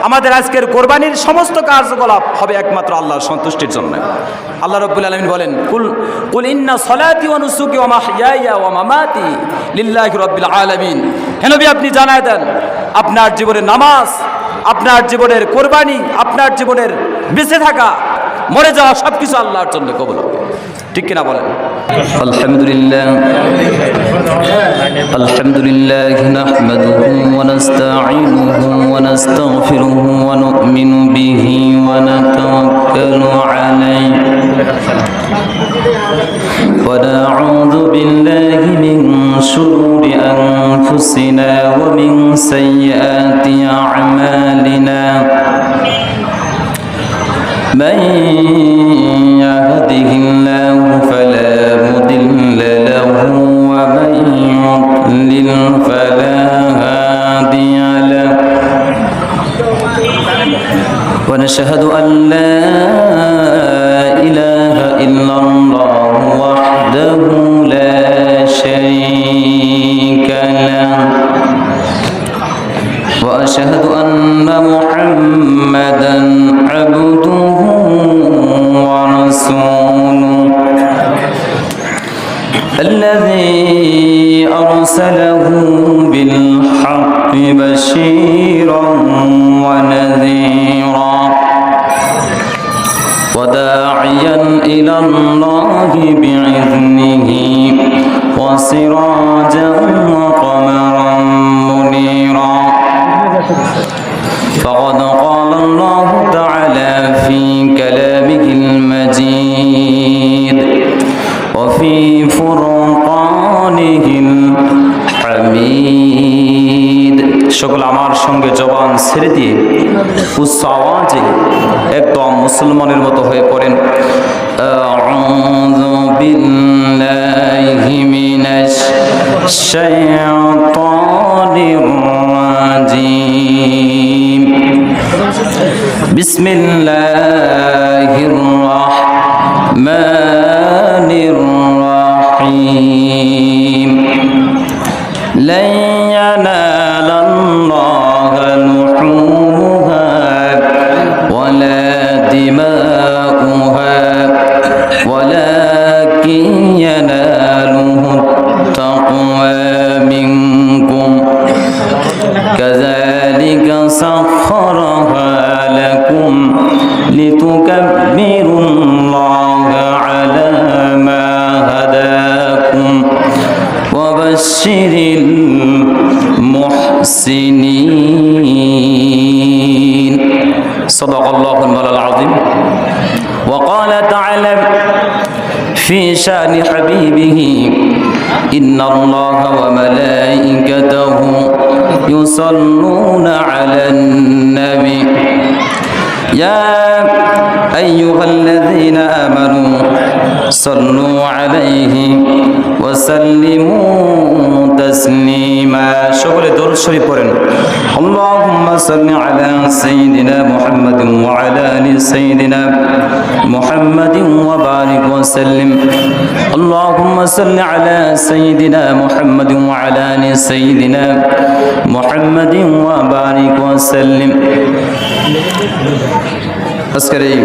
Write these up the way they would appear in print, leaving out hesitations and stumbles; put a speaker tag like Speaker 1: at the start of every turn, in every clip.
Speaker 1: আমাদের আজকের কোরবানির সমস্ত কার্যকলাপ হবে একমাত্র আল্লাহর সন্তুষ্টির জন্য। আল্লাহ রাব্বুল আলামিন বলেন, কুল ইন্না সলাতি ওয়া নুসুকি ওয়া মাহইয়ায়া ওয়া মামাতি লিল্লাহি রাব্বিল আলামিন। হে নবী, আপনি জানায় দেন আপনার জীবনের নামাজ, আপনার জীবনের কোরবানি, আপনার জীবনের বেঁচে থাকা, মরে যাওয়া সবকিছু আল্লাহর জন্য কবুল হবে। ঠিক কিনা বলেন?
Speaker 2: আলহামদুলিল্লাহ নাহমাদুহু ওয়া নাস্তাঈনুহু ওয়া নাস্তাগফিরুহু ওয়া নু'মিনু বিহি ওয়া নাতাওয়াক্কালু আলাইহি ওয়া না'উযু বিল্লাহি মিন শুরুরি আনফুসিনা ওয়া মিন সাইয়্যাতি আ'মালিনা। من يهده الله فلا مضل له ومن يضلل فلا هادي له ونشهد أن لا إله إلا الله وحده لا شريك له وأشهد أن محمدا عبده ورسوله الذي أرسله بالحق بشيرا ونذيرا وداعيا إلى الله بإذنه وسراجا وقمرا منيرا. فقد قال الله تعالى في كلامه المجيد وفي فرقانه الحميد. সকল আমার সঙ্গে জবান ছেড়ে দিয়ে উচ্চ আওয়াজে একদম মুসলমানের মতো হয়ে পড়েন, আউযু বিল্লাহি মিনাশ শাইতানির রাজিম। বিসমিল্লাহির রাহমানির রাহিম। লা ইয়ানালাল্লাহা লুহুমুহা ওয়ালা দিমাউহা ওয়ালাকিন ইয়ানালুহুত তাকওয়া মিনকুম কাযালিকা সাখখারাহা লাকুম লিতুকাব্বিরুল্লাহা আলা মা হাদাকুম ওয়া বাশশিরিল মুহসিনিন। সাদাকাল্লাহুল মাওলাল আযীম। ওয়া ক্বালা তাআলা ফি শানি হাবিবিহি ইন্নাল্লাহা ওয়া মালাইকাতাহু ইউসাল্লুনা আলান নাবী ইয়া আইয়ুহাল্লাযীনা আমানু সাল্লু আলাইহি ওয়া সাল্লিমু তাসলিমা। সকলে দরুদ শরীফ পড়েন। আল্লাহুম্মা সাল্লি আলা সাইয়্যিদিনা মুহাম্মাদিন ওয়া আলা আলি সাইয়্যিদিনা মুহাম্মাদিন ওয়া বারিক ওয়া সাল্লিম। আল্লাহুম্মা সাল্লি আলা সাইয়্যিদিনা মুহাম্মাদিন ওয়া আলা আলি সাইয়্যিদিনা মুহাম্মাদিন ওয়া বারিক ওয়া সাল্লিম। আজকের এই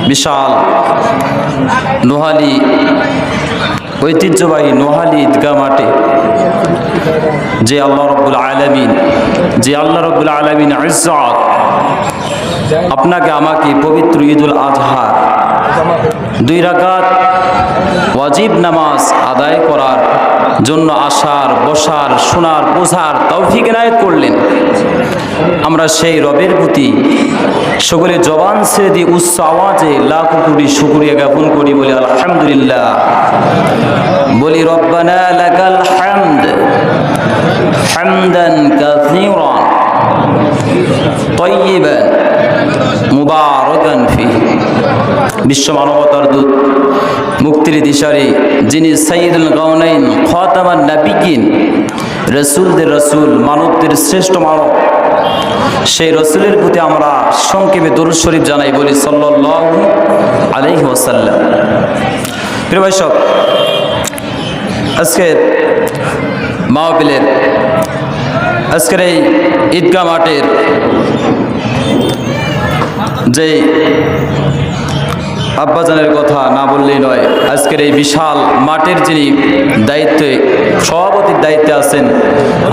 Speaker 2: বিশাল নোহালী ঐতিহ্যবাহী নোহালী ঈদগাহ মাঠে যে আল্লাহ রাব্বুল আলামিন ইজ্জত আপনাকে আমাকে পবিত্র ঈদুল আজহা 2 রাকাত ওয়াজিব নামাজ আদায় করার জন্য আসার, বসার, শোনার, বোঝার তৌফিক এনায়েত করলেন। আমরা সেই রবের প্রতি সকলে জবান ছেড়ে দিয়ে উচ্চ আওয়াজে লাখ কোটি শুকরিয়া জ্ঞাপন করি, বলি আলহামদুলিল্লাহ, বলি রব্বানা লাকাল হামদ হামদান কাসীরান তাইয়িবান মুবারাকান ফিহি। বিশ্ব মানবতার দূত, মুক্তির দিশারি, যিনি সাইয়্যিদুল কাওনাইন খাতামান নাবিয়্যিন, রাসূলদের রাসূল, মানবদের শ্রেষ্ঠ মানব, সেই রাসূলের প্রতি আমরা সংক্ষেপে দরুদ শরীফ জানাই, বলি সাল্লাল্লাহু আলাইহি ওয়াসাল্লাম। প্রিয় ভাই সব, আজকের মাহফিলের, আজকের এই ঈদগাহ মাঠের যে আব্বাজানের কথা না বললেই নয়, আজকের এই বিশাল মাঠের যিনি দায়িত্বে সভাপতির দায়িত্বে আছেন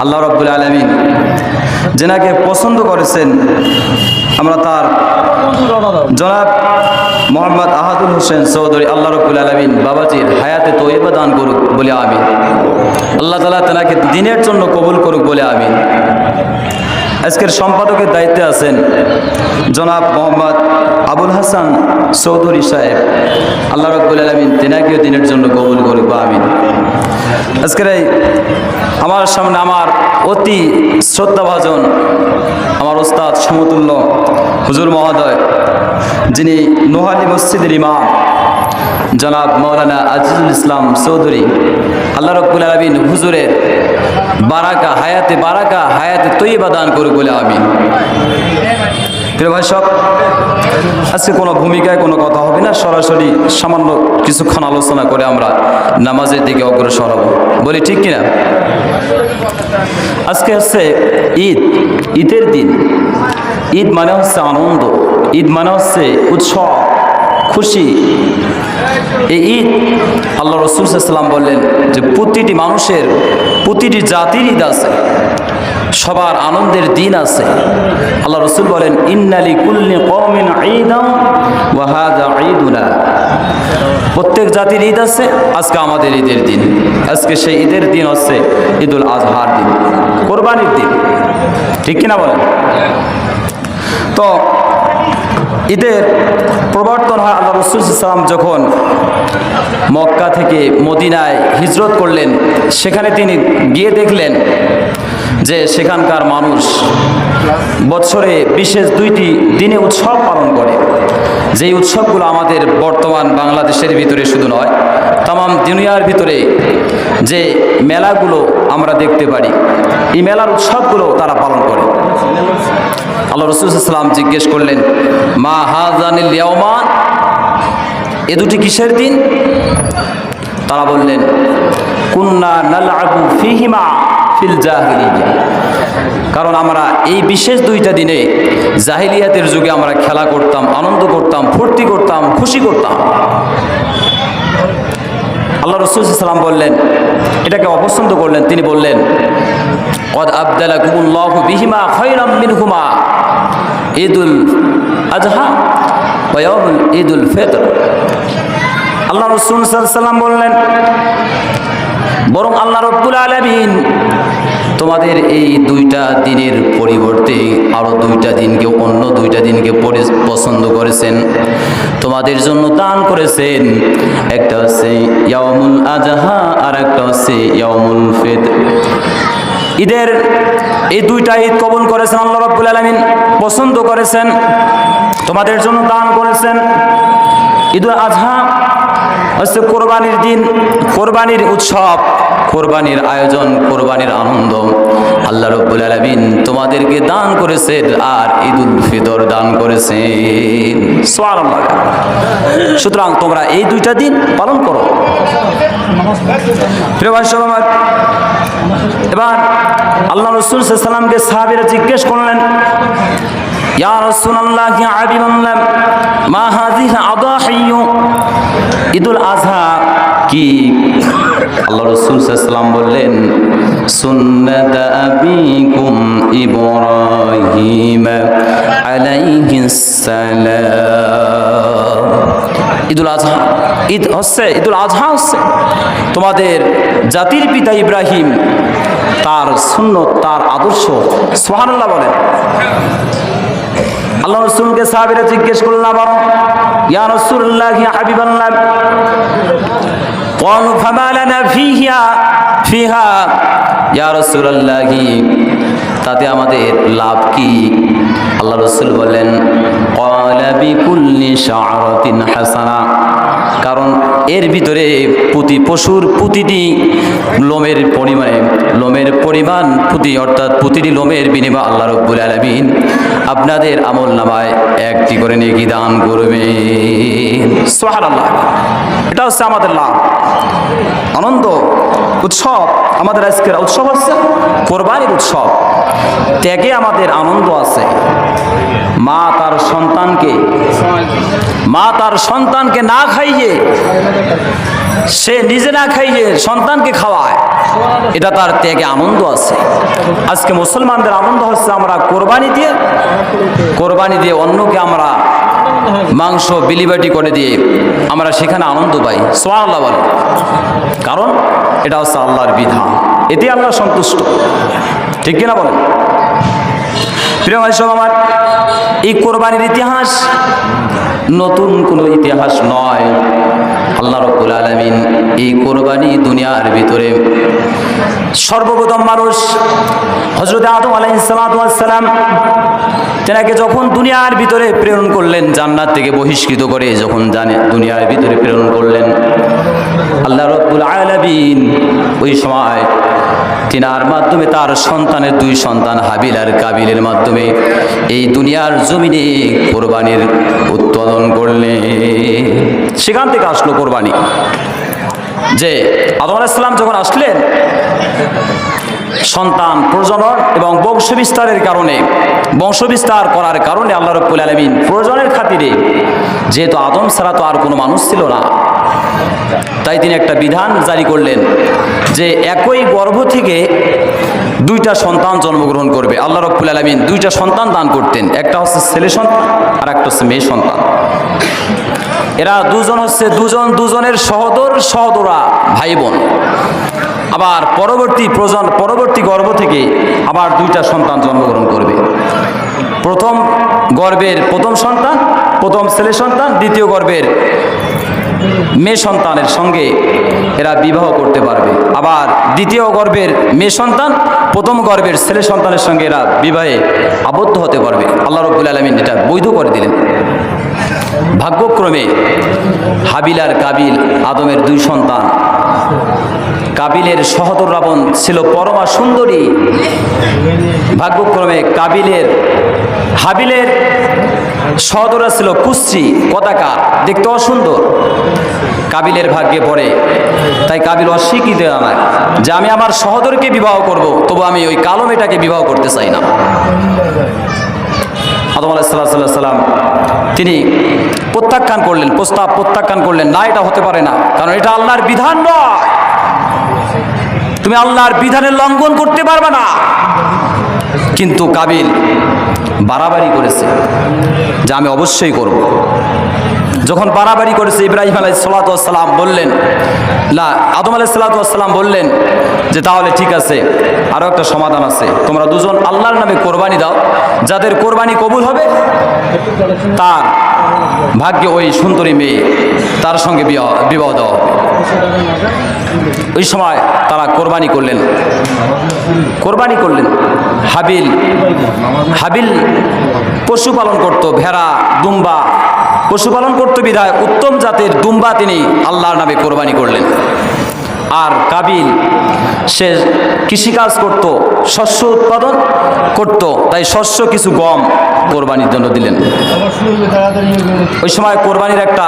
Speaker 2: আল্লাহ রাব্বুল আলামিন যেনাকে পছন্দ করেছেন, আমরা তার জনাব মোহাম্মদ আহাদুল হোসেন চৌধুরী আল্লাহ রাব্বুল আলামিন বাবাজির হায়াতে তৈয়বা দান করুক বলে আমিন। আল্লাহ তাআলা তেনাকে দিনের জন্য কবুল করুক বলে আমিন। আজকের সম্পাদকের দায়িত্বে আছেন জনাব মোহাম্মদ আবুল হাসান চৌধুরী সাহেব, আল্লাহ রাব্বুল আলামিন তেনাকেও দিনের জন্য কবুল করুক আমিন। আজকের এই আমার সামনে আমার অতি শ্রদ্ধাভাজন আমার ওস্তাদ সমতুল্য হুজুর মহোদয়, যিনি নোহালী মসজিদের ইমাম জনাব মৌলানা আজিজুল ইসলাম চৌধুরী, আল্লাহ রাব্বুল আলামিন হুজুরের বারাকা হায়াতে তৈয়বা দান করুক বলে আমিন। প্রিয় ভাই সব, আজকে কোনো ভূমিকায় কোনো কথা হবে না, সরাসরি সামান্য কিছুক্ষণ আলোচনা করে আমরা নামাজের দিকে অগ্রসর হব, বলি ঠিক কিনা? আজকে হচ্ছে ঈদের দিন। ঈদ মানে হচ্ছে আনন্দ, ঈদ মানে হচ্ছে উৎসব, খুশি। এই ঈদ আল্লাহ রাসূল সাল্লাল্লাহু আলাইহি ওয়াসাল্লাম বললেন যে প্রতিটি মানুষের, প্রতিটি জাতির ঈদ আছে, সবার আনন্দের দিন আছে। আল্লাহ রাসূল বলেন ইন্নালি কুল্লি কওমিন ঈদান ওয়া হাযা ঈদুনা। প্রত্যেক জাতির ঈদ আছে, আজকে আমাদের ঈদের দিন। আজকে সেই ঈদের দিন হচ্ছে ঈদুল আজহার দিন, কোরবানির দিন, ঠিক কিনা বলেন? তো ঈদের প্রবর্তন হয় আল্লাহ রাসূল সাল্লাল্লাহু আলাইহি ওয়াসাল্লাম যখন মক্কা থেকে মদিনায় হিজরত করলেন, সেখানে তিনি গিয়ে দেখলেন যে সেখানকার মানুষ বছরে বিশেষ 2টি দিনে উৎসব পালন করে। যেই উৎসবগুলো আমাদের বর্তমান বাংলাদেশের ভিতরে শুধু নয়, তামাম দুনিয়ার ভিতরে যে মেলাগুলো আমরা দেখতে পারি, এই মেলার উৎসবগুলো তারা পালন করে। আল্লাহ রাসূল সাল্লাল্লাহু আলাইহি ওয়াসাল্লাম জিজ্ঞেস করলেন মা হাযানিল ইয়াওমান, এ দুটি কিসের দিন? তারা বললেন কুন্না নালআবু ফীহিমা ফিল জাহিলিয়া, কারণ আমরা এই বিশেষ 2টা দিনে জাহিলিয়াতের যুগে আমরা খেলা করতাম, আনন্দ করতাম, ফুর্তি করতাম, খুশি করতাম। আল্লাহ রাসূল সাল্লাল্লাহু আলাইহি ওয়াসাল্লাম বললেন, এটাকে অপছন্দ করলেন। তিনি বললেন কদ আবদালাকুমুল্লাহু বিহিমা খায়রাম মিনহুমা ঈদুল আজহা ওয়া ইয়াউমুল ঈদুল ফিতর। আল্লাহ রাসূল সাল্লাল্লাহু আলাইহি ওয়াসাল্লাম বললেন বরং আল্লাহ রাব্বুল আলামিন তোমাদের এই 2টা দিনের পরিবর্তে আরো 2টা দিনকে, অন্য 2টা দিনকে পছন্দ করেছেন, তোমাদের জন্য দান করেছেন। একটা হচ্ছে ইয়াউমুল আজহা আর একটা হচ্ছে ইয়াউমুল ফিতর। ঈদের এই 2টা ঈদ কবুল করেছেন আল্লাহ রাব্বুল আলামিন, পছন্দ করেছেন, তোমাদের জন্য দান করেছেন। ঈদুল আজহা হচ্ছে কোরবানির দিন, কোরবানির উৎসব, কোরবানির আয়োজন, কোরবানির আনন্দ আল্লাহ রাব্বুল আলামিন তোমাদেরকে দান করেছেন। আর ঈদুল ফিতর দান করেছেন, সুবহানাল্লাহ। সুতরাং তোমরা এই 2টা দিন পালন করো। প্রিয় ভাই সব আমার, এবার আল্লাহ রাসূল সাল্লাল্লাহু আলাইহি ওয়াসাল্লামকে সাহাবীরা জিজ্ঞেস করলেন ইয়া রাসূলুল্লাহ ইয়া হাবিবাল্লাহ মা হাযিহি আদাহিয়্যু, ঈদুল আজহা কি? আল্লাহ রাসূল সাল্লাল্লাহু আলাইহি ওয়াসাল্লাম বললেন সুন্নাত আবিকুম ইব্রাহিম আলাইহিস সালাম। ঈদুল আজহা, ঈদুল আজহা হচ্ছে তোমাদের জাতির পিতা ইব্রাহিম, তার সুন্নত, তার আদর্শ। সুবহানাল্লাহ বলেন। আল্লাহ রাসূলকে সাহাবীরা জিজ্ঞেস করলেন আবার ইয়া রাসূলুল্লাহ ইয়া হাবিবাল্লাহ ক্বালু ফামা লানা ফিহা ইয়া রাসূলুল্লাহ, তাতে আমাদের লাভ কি? আল্লাহ রাসূল বলেন ক্বালা বিকুল্লি শা'রাতিন হাসানা, কারণ এর ভিতরে প্রতি পশুর প্রতিটি লোমের পরিমাণ প্রতি, অর্থাৎ প্রতিটি লোমের বিনিময়ে আল্লাহ রাব্বুল আলামিন আপনাদের আমল নামায় 1টি করে নেকি দান করবেন। সুবহানাল্লাহ। এটা হচ্ছে আমাদের লাভ, আনন্দ, উৎসব। আমাদের আজকের উৎসব হচ্ছে কোরবানির উৎসব। ত্যাগে আমাদের আনন্দ আছে, মা তার সন্তানকে না খাইয়ে, সে নিজে না খাইয়ে সন্তানকে খাওয়ায়, এটা তার ত্যাগে আনন্দ আছে। আজকে মুসলমানদের আনন্দ হচ্ছে আমরা কোরবানি দিয়ে অন্যকে আমরা মাংস বিলিবাটি করে দিয়ে আমরা সেখানে আনন্দ পাই। সুবহানাল্লাহ বলেন। কারণ এটা হচ্ছে আল্লাহর বিধান, এতে আল্লাহ সন্তুষ্ট, ঠিক কিনা বলেন? প্রিয় ভাই সব আমার, এই কোরবানির ইতিহাস নতুন কোনো ইতিহাস নয়। আল্লাহ রাব্বুল আলামিন এই কোরবানি দুনিয়ার ভিতরে সর্বপ্রথম মানুষ হযরত আদম আলাইহিস সালাম তেনাকে যখন দুনিয়ার ভিতরে প্রেরণ করলেন, জান্নাত থেকে বহিষ্কৃত করে যখন দুনিয়ার ভিতরে প্রেরণ করলেন, আল্লাহ রাব্বুল আলামিন ওই সময় তিনার মাধ্যমে তার সন্তানের দুই সন্তান হাবিল আর কাবিলের মাধ্যমে এই দুনিয়ার জমিনে কোরবানির উৎপাদন করলেন। সেখান থেকে আসলো কোরবানি। যে আদম আলাইহিস সালাম যখন আসলেন, সন্তান প্রজনন এবং বংশবিস্তারের কারণে, বংশবিস্তার করার কারণে আল্লাহ রাব্বুল আলামিন প্রয়োজনের খাতিরে, যেহেতু আদম ছাড়া তো আর কোনো মানুষ ছিল না, তাই তিনি একটা বিধান জারি করলেন যে একই গর্ভ থেকে দুইটা সন্তান জন্মগ্রহণ করবে। আল্লাহ রাব্বুল আলামিন দুইটা সন্তান দান করতেন, একটা হচ্ছে ছেলে সন্তান আর একটা হচ্ছে মেয়ে সন্তান। এরা দুজন হচ্ছে দুজনের সহোদরা ভাই বোন। আবার পরবর্তী গর্ভ থেকে আবার দুইটা সন্তান জন্মগ্রহণ করবে। প্রথম গর্ভের প্রথম সন্তান, প্রথম ছেলে সন্তান, দ্বিতীয় গর্ভের মেয়ে সন্তানের সঙ্গে এরা বিবাহ করতে পারবে। আবার দ্বিতীয় গর্ভের মেয়ে সন্তান প্রথম গর্ভের ছেলে সন্তানের সঙ্গে এরা বিবাহে আবদ্ধ হতে পারবে। আল্লাহ রাব্বুল আলামিন এটা বৈধ করে দিলেন। ভাগ্যক্রমে হাবিল আর কাবিল আদমের দুই সন্তান। কাবিলের সহোদর রাবণ ছিল পরমা সুন্দরী। ভাগ্যক্রমে হাবিলের সহোদরা ছিল কুশ্রী, কদাকার, দেখতে অসুন্দর। কাবিলের ভাগ্যে পড়ে, তাই কাবিল অস্বীকৃতি জানায় যে আমি আমার সহোদরকে বিবাহ করব, তবু আমি ওই কালো মেয়েটাকে বিবাহ করতে চাই না। আদম আলাইহিস সালাম তিনি প্রস্তাব প্রত্যাখ্যান করলেন, না, এটা হতে পারে না, কারণ এটা আল্লাহর বিধান নয়, তুমি আল্লাহর বিধানের লঙ্ঘন করতে পারবে না। কিন্তু কাবিল বাড়াবাড়ি করেছে যে আমি অবশ্যই করব। যখন বাড়াবাড়ি করেছে, ইব্রাহিম আলাইহিস সালাম বললেন, না, আদম আলাইহিস সালাম বললেন যে তাহলে ঠিক আছে, আরও একটা সমাধান আছে, তোমরা দুজন আল্লাহর নামে কোরবানি দাও, যাদের কোরবানি কবুল হবে তার ভাগ্যে ওই সুন্দরী মেয়ে, তার সঙ্গে বিবাহ দেওয়া হবে। ওই সময় তারা কোরবানি করলেন। হাবিল পশুপালন করত, ভেড়া, দুম্বা পশুপালন করত বিধায় উত্তম জাতের দুম্বা তিনি আল্লাহর নামে কোরবানি করলেন। আর কাবিল সে কৃষিকাজ করত, শস্য উৎপাদন করত, তাই শস্য কিছু গম কোরবানির জন্য দিলেন। ওই সময় কোরবানির একটা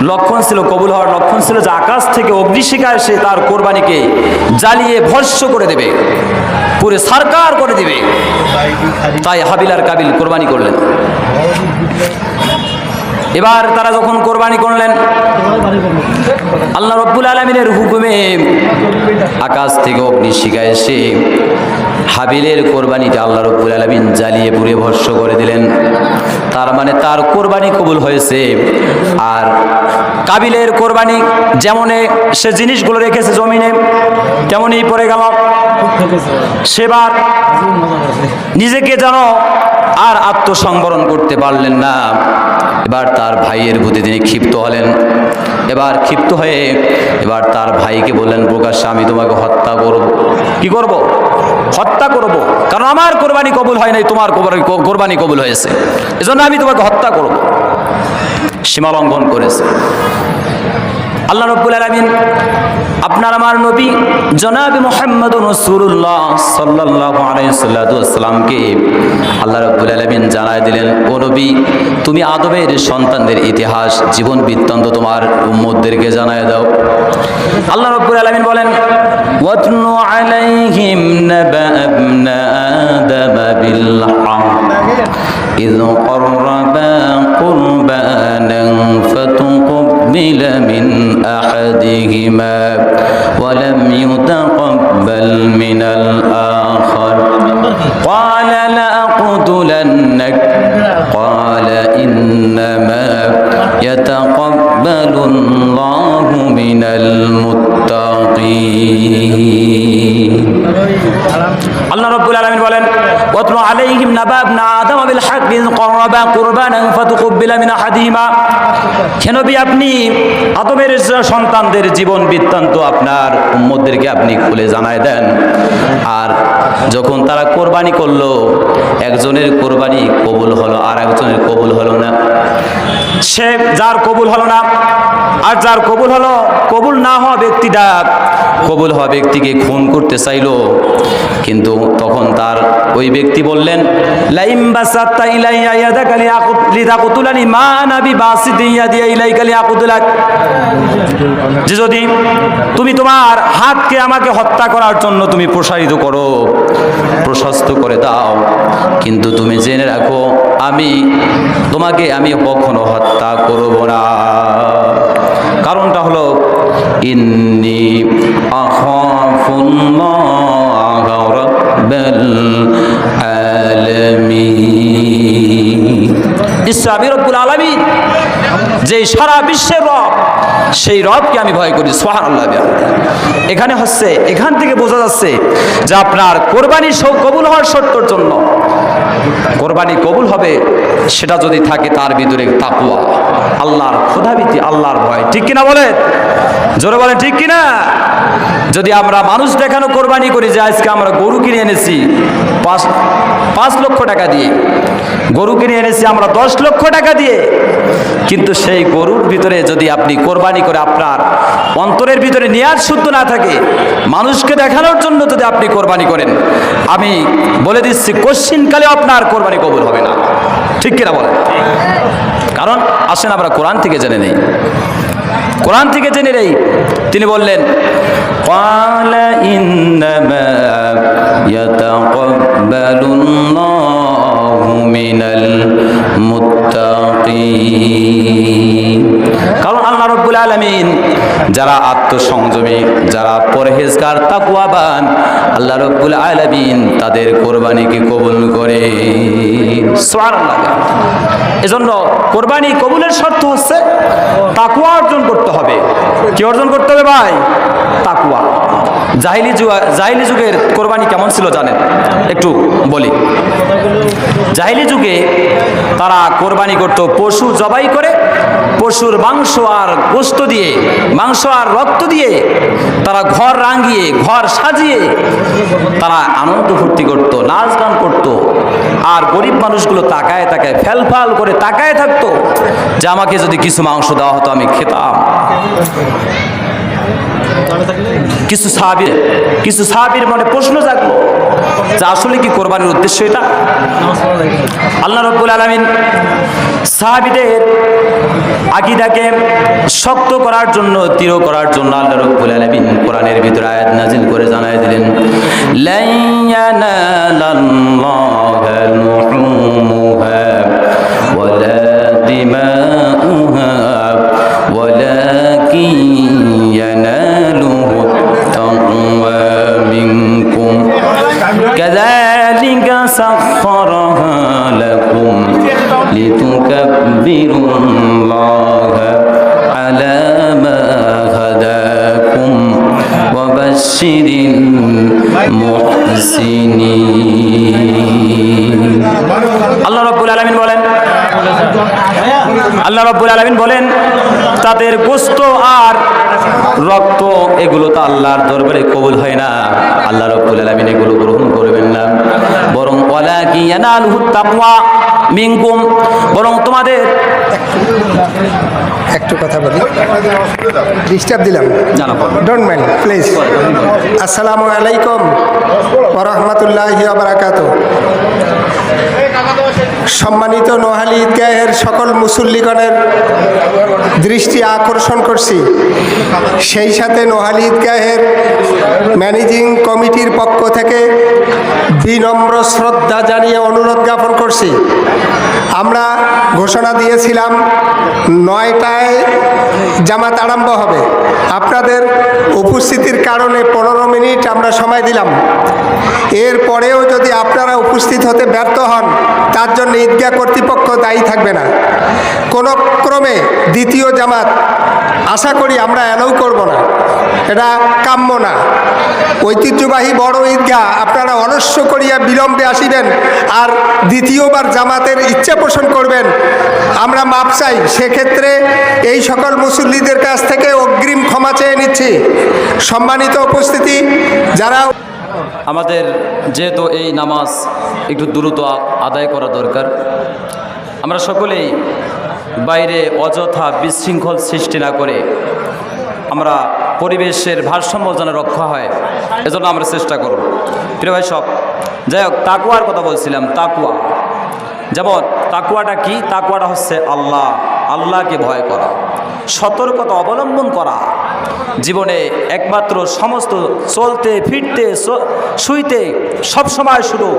Speaker 2: লক্ষণ ছিল, কবুল হওয়ার লক্ষণ ছিল যে আকাশ থেকে অগ্নিশিখা এসে তার কোরবানিকে জ্বালিয়ে ভস্ম করে দেবে, পুরো সরকার করে দিবে। তাই হাবিল আর কাবিল কোরবানি করলেন। এবার তারা যখন কোরবানি করলেন, আল্লাহ রাব্বুল আলামিনের হুকুমে আকাশ থেকে অগ্নিশিখা এসে হাবিলের কোরবানিটা আল্লাহ রাব্বুল আলামিন জ্বালিয়ে পুড়ে ভস্ম করে দিলেন। তার মানে তার কোরবানি কবুল হয়েছে। আর কাবিলের কোরবানি যেমন সে জিনিসগুলো রেখেছে জমিনে, তেমনই পড়ে গেল। সেবার নিজেকে যেন আর আত্মসংবরণ করতে পারলেন না। এবার তার ভাইয়ের প্রতি তিনি ক্ষিপ্ত হলেন। এবার ক্ষিপ্ত হয়ে এবার তার ভাইকে বললেন, প্রকাশ্যে আমি তোমাকে হত্যা করব। কি করব? হত্যা করব, কারণ আমার কোরবানি কবুল হয় নাই, তোমার কোরবানি কবুল হয়েছে, এজন্য আমি তোমাকে হত্যা করব। সীমা লঙ্ঘন করেছে। আল্লাহ রাব্বুল আলামিন আপনার আমার নবী জনাব মুহাম্মদুর রাসূলুল্লাহ সাল্লাল্লাহু আলাইহি ওয়াসাল্লামকে আল্লাহ রাব্বুল আলামিন জানায় দিলেন, ও নবী, তুমি আদমের সন্তানদের ইতিহাস, জীবন বৃত্তান্ত তোমার উম্মতদেরকে জানায় দাও। আল্লাহ রাব্বুল আলামিন বলেন, ওয়াতলু আলাইহিম নাবা ইবনা আদম বিল হক إذ قربا قربانا فتقبل من أحدهما ولم يتقبل من الآخر قال لأقتلنك قال إنما يتقبل الله من المتقين
Speaker 1: আল্লাহ রাব্বুল আলামিন বলেন ওয়াতলু আলাইহিম নাবা ইবনা আদম বিল হাক্ক ইয ক্বাররাবা কুরবানান ফাতুকবিলা মিন আহাদিহিমা। হে নবী, আপনি আদমের সন্তানদের জীবন বৃত্তান্ত আপনার উম্মতদেরকে আপনি খুলে জানায় দেন। আর যখন তারা কোরবানি করলো, একজনের কোরবানি কবুল হলো আর একজনের কবুল হলো না। সে যার কবুল হলো না আর যার কবুল হলো, কবুল না হওয়া ব্যক্তিটা কবুল হওয়া ব্যক্তিকে খুন করতে চাইলো, কিন্তু তখন তার ওই ব্যক্তি বললেন লাইম বাসাতা ইলাইয়া ইয়াদাকা লিতাকতুলানি মা আনা বিবাসিতি ইয়াদি ইলাইকা লিয়াকতুলাক, যে যদি তুমি তোমার হাতকে আমাকে হত্যা করার জন্য তুমি প্রসারিত করো, প্রশস্ত করে দাও, কিন্তু তুমি জেনে রাখো আমি তোমাকে আমি কখনো হত্যা করব না। কারণটা হলো ইন্নী আখাফুল্লাহ রাব্বাল আলামিন। ইসলামী রব্বুল আলামিন যে সারা বিশ্বের রব, সেই রবকে আমি ভয় করি। সুবহানাল্লাহ। এখানে হচ্ছে, এখান থেকে বোঝা যাচ্ছে যে আপনার কোরবানি কবুল হওয়ার শর্তের জন্য, কোরবানি কবুল হবে সেটা যদি থাকে তার ভিতরে তাকওয়া, আল্লাহর খোদাভীতি, আল্লাহর ভয়। ঠিক কিনা বলেন? জোরে বলেন ঠিক কিনা? যদি আমরা মানুষ দেখানো কোরবানি করি যে আজকে আমরা গরু কিনে এনেছি 5 লক্ষ টাকা দিয়ে, গরু কিনে এনেছি আমরা 10 লক্ষ টাকা দিয়ে, কিন্তু সেই গরুর ভিতরে যদি আপনি কোরবানি করে আপনার অন্তরের ভিতরে নিয়াত শুদ্ধ না থাকে, মানুষকে দেখানোর জন্য যদি আপনি কোরবানি করেন, আমি বলে দিচ্ছি কোশ্চিনকালে আপনার কোরবানি কবুল হবে না। ঠিক কিনা বলেন? কারণ আসেন আমরা কোরআন থেকে জেনে নেই, কোরআন থেকে জেনে নেই। তিনি বললেন ক্বালা ইন্নামা ইয়াতাকাব্বালুল্লাহু মিনাল মুত্তাকিন। কারণ আল্লাহ রাব্বুল আলামিন যারা আত্মসংযমী, যারা পরহেজগার, তাকওয়াবান, আল্লাহ রাব্বুল আলামিন তাদের কোরবানিকে কবুল করে। সুবহানাল্লাহ। এজন্য কোরবানি কবুলের শর্ত হচ্ছে তাকওয়া অর্জন করতে হবে। কি অর্জন করতে হবে ভাই? তাকওয়া। জাহিলি যুগের কোরবানি কেমন ছিল জানেন? একটু বলি। জাহিলি যুগে তারা কোরবানি করত পশু জবাই করে, পশুর মাংস আর গোশত দিয়ে, মাংস আর রক্ত দিয়ে তারা ঘর রাঙিয়ে, ঘর সাজিয়ে তারা আনন্দ ফুর্তি করত, নাচ গান করত। আর গরিব মানুষগুলো তাকায় তাকায় ফ্যালফাল করে তাকায় থাকতো যে আমাকে যদি কিছু মাংস দেওয়া হতো আমি খেতাম। কিছু সাহাবীর মনে প্রশ্ন জাগলো যে আসলে কি কোরবানির উদ্দেশ্য এটা? আল্লাহ রাব্বুল আলামিন সাহাবীদের আকীদাকে শক্ত করার জন্য, দৃঢ় করার জন্য আল্লাহ রাব্বুল আলামিন কোরআনের ভিতরে আয়াত নাযিল করে জানায় দিলেন লা ইয়ানালাল্লাহু লুহুমুহা ওয়ালা দিমাউহা ওয়ালাকিন ইয়ানালুহু তাকওয়া মিনকুম কাযালিকা সাখখারাহা লাকুম লিতুকাব্বিরুল্লাহা আলা মা হাদাকুম ওয়া বাশশিরিল মুহসিনিন। আল্লাহ রাব্বুল আলামিন বলেন তাদের গোশত আর রক্ত এগুলো তো আল্লাহর দরবারে কবুল হয় না, আল্লাহ রাব্বুল আলামিন এগুলো গ্রহণ করবেন না। বরং ওয়ালাকি ইয়ানালুহু তাকওয়া মিনকুম, বরং তোমাদের
Speaker 3: একটু কথা বলি, ডিস্টার্ব দিলাম, ডোন্ট মাইন্ড প্লিজ। আসসালামু আলাইকুম ওয়া রাহমাতুল্লাহি ওয়া বারাকাতুহু। সম্মানিত নোহালী ঈদগাহের সকল মুসল্লিগণের দৃষ্টি আকর্ষণ করছি, সেই সাথে নোহালী ঈদগাহের ম্যানেজিং কমিটির পক্ষ থেকে বিনম্র শ্রদ্ধা জানিয়ে অনুরোধ জ্ঞাপন করছি আমরা ঘোষণা দিয়েছিলাম 9টায় জামাত আরম্ভ হবে। আপনাদের উপস্থিতির কারণে 15 মিনিট আমরা সময় দিলাম। এরপরেও যদি আপনারা উপস্থিত হতে ব্যর্থ হন, তার জন্য ঈদগাহ কর্তৃপক্ষ দায়ী থাকবে না। কোনো ক্রমে দ্বিতীয় জামাত আশা করি আমরা অ্যালাউ করব না, এটা কাম্য না। ঐতিহ্যবাহী বড় ঈদগাহ আপনারা অলস্য করিয়া বিলম্বে আসিবেন আর দ্বিতীয়বার জামাতের ইচ্ছা পোষণ করবেন, আমরা মাপ চাই। সেক্ষেত্রে এই সকল মুসল্লিদের কাছ থেকে অগ্রিম ক্ষমা চেয়ে নিচ্ছি। সম্মানিত উপস্থিতি, যারা
Speaker 2: আমাদের যেহেতু এই নামাজ একটু দ্রুত আদায় করা দরকার, আমরা সকলেই বাইরে অযথা বিশৃঙ্খল সৃষ্টি না করে আমরা পরিবেশের ভারসাম্য যেন রক্ষা হয়, এজন্য আমরা চেষ্টা করব। প্রিয় ভাই সব, যাই হোক, তাকুয়ার কথা বলছিলাম। তাকুয়া, যেমন তাকুয়াটা কি? তাকুয়াটা হচ্ছে আল্লাহকে ভয় করা, সতর্কতা অবলম্বন করা। জীবনে একমাত্র সমস্ত চলতে ফিরতে শুইতে সবসময় শুধু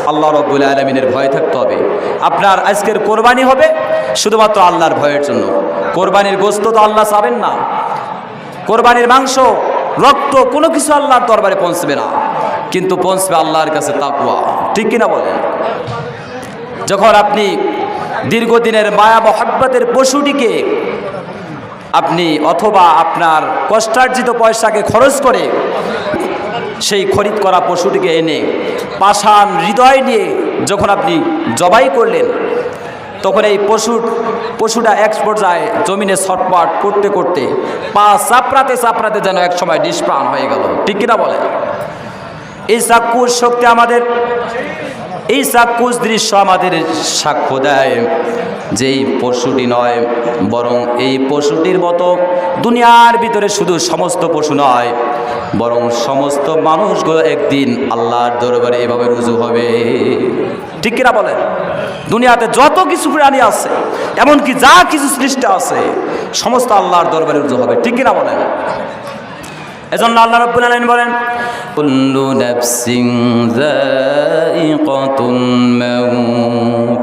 Speaker 2: আল্লাহ রাব্বুল আলামিনের ভয় থাকতে হবে। আপনার আজকের কোরবানি হবে শুধুমাত্র আল্লাহর ভয়ের জন্য। কোরবানির গোশত তো আল্লাহ চাবেন না, কোরবানির মাংস, রক্ত, কোনো কিছু আল্লাহর দরবারে পৌঁছবে না, কিন্তু পৌঁছবে আল্লাহর কাছে তাকওয়া। ঠিক কিনা বলেন? যখন আপনি দীর্ঘদিনের মায়া মহব্বতের পশুটিকে আপনি অথবা আপনার কষ্টার্জিত পয়সাকে খরচ করে সেই খরিদ করা পশুটিকে এনে পাষাণ হৃদয় নিয়ে যখন আপনি জবাই করলেন, তখন এই পশুটা এক পর্যায়ে জমিনে ছটপট করতে করতে পা চাপড়াতে চাপড়াতে যেন এক সময় নিষ্প্রাণ হয়ে গেল। ঠিক কিনা বলেন? এই চাক্ষুষ শক্তি আমাদের, এই চাক্ষুষ দৃশ্য আমাদের সাক্ষ্য দেয় যে এই পশুটি নয়, বরং এই পশুটির মতো দুনিয়ার ভিতরে শুধু সমস্ত পশু নয়, বরং সমস্ত মানুষগুলো একদিন আল্লাহর দরবারে এভাবে রুজু হবে। ঠিক কিনা বলেন? দুনিয়াতে যত কিছু প্রাণী আছে, এমনকি যা কিছু সৃষ্টি আছে, সমস্ত আল্লাহর দরবারে রুজু হবে। ঠিক কিনা বলেন? এজন্য আল্লাহ রাব্বুল আলামিন বলেন, কুল্লু নাফসিন যায়িকাতুল মাউত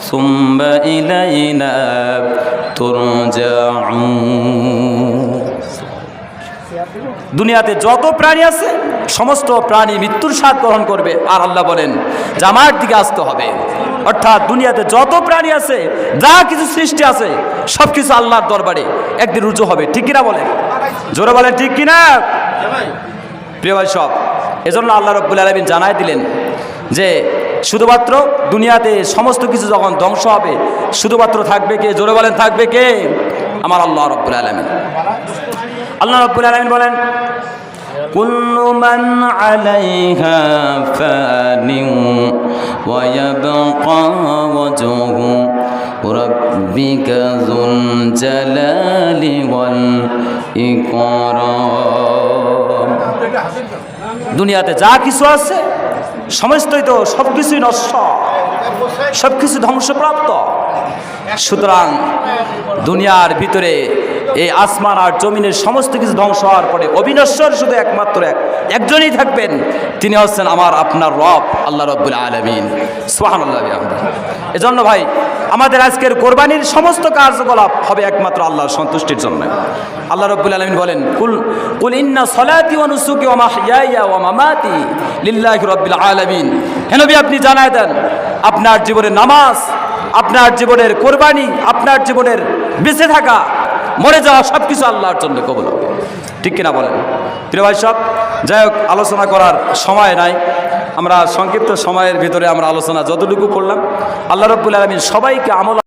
Speaker 2: সুম্মা ইলাইনা তুরজাউন। দুনিয়াতে যত প্রাণী আছে সমস্ত প্রাণী মৃত্যুর স্বাদ গ্রহণ করবে, আর আল্লাহ বলেন যে আমার দিকে আসতে হবে। অর্থাৎ দুনিয়াতে যত প্রাণী আছে, যা কিছু সৃষ্টি আছে, সব কিছু আল্লাহর দরবারে একদিন রুজু হবে। ঠিক কিনা বলেন? জোরে বলেন ঠিক কিনা? প্রিয় ভাই সব, এজন্য আল্লাহ রাব্বুল আলামিন জানাই দিলেন যে শুধুমাত্র দুনিয়াতে সমস্ত কিছু যখন ধ্বংস হবে, শুধুমাত্র থাকবে কে? জোরে বলেন থাকবে কে? আমার আল্লাহ রাব্বুল আলামিন। আল্লাহ রাব্বুল আলামিন বলেন, কুল্লু মান আলাইহা ফানিন ওয়া ইয়াবকা ওয়াজহু রাব্বিকা যুল জালালি ওয়াল ইকরাম। দুনিয়াতে যা কিছু আছে সমস্তই তো সব কিছুই নষ্ট, সব কিছু ধ্বংসপ্রাপ্ত। সুতরাং দুনিয়ার ভিতরে এই আসমান আর জমিনের সমস্ত কিছু ধ্বংস হওয়ার পরে অবিনশ্বর শুধু একমাত্র একজনই থাকবেন, তিনি হচ্ছেন আমার আপনার রব আল্লাহ রাব্বুল আলামিন। সুবহানাল্লাহ। এজন্য ভাই, আমাদের আজকের কোরবানির সমস্ত কার্যকলাপ হবে একমাত্র আল্লাহর সন্তুষ্টির জন্য। আল্লাহ রাব্বুল আলামিন বলেন, কুল ইন্না সলাতি ওয়া নুসুকি ওয়া মাহইয়ায়া ওয়া মামাতি লিল্লাহি রাব্বিল আলামিন। হে নবী, আপনি জানায় দেন আপনার জীবনের নামাজ, আপনার জীবনের কোরবানি, আপনার জীবনের বেঁচে থাকা, মরে যাওয়া সব কিছু আল্লাহর জন্য কবুল হবে। ঠিক কিনা বলেন? প্রিয় ভাই সব, যাই হোক, আলোচনা করার সময় নাই, আমরা সংক্ষিপ্ত সময়ের ভিতরে আমরা আলোচনা যতটুকু করলাম। আল্লাহ রাব্বুল আলামিন সবাইকে আমল